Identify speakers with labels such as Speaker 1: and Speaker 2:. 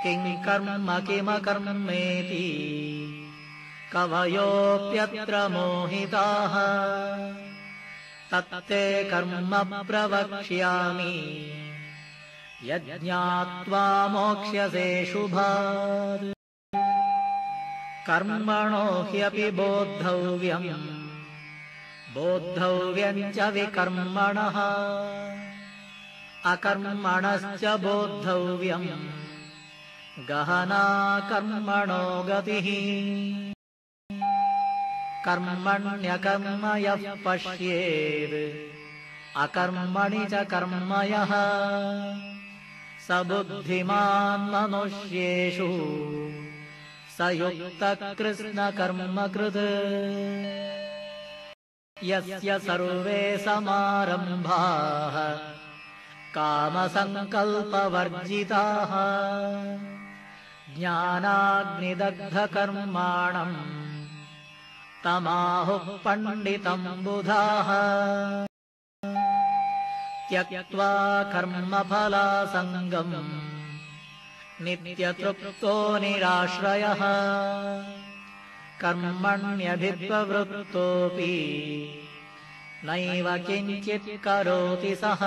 Speaker 1: किं कर्म किमकर्मेति कवयोऽप्यत्र मोहिताः तत्ते कर्म प्रवक्ष्यामि यज्ञात्वा मोक्ष्यसे शुभात् कर्मणो ह्यपि बोद्धव्यम् च विकर्मणः अकर्मणश्च बोद्धव्यम् गहना कर्मणो गतिः कर्मण्यकर्म यः पश्येत् अकर्मणि च कर्म यः स बुद्धिमान् मनुष्येषु स युक्तः कृष्णकर्मकृत् यस्य सर्वे समारम्भाः कामसङ्कल्पवर्जिताः ज्ञानाग्निदग्धकर्माणम् तमाहुः पण्डितम् बुधाः त्यक्त्वा कर्मफलासङ्गम् नित्यतृप्तो निराश्रयः कर्मण्यभिप्रवृत्तोऽपि नैव किञ्चित् करोति सः।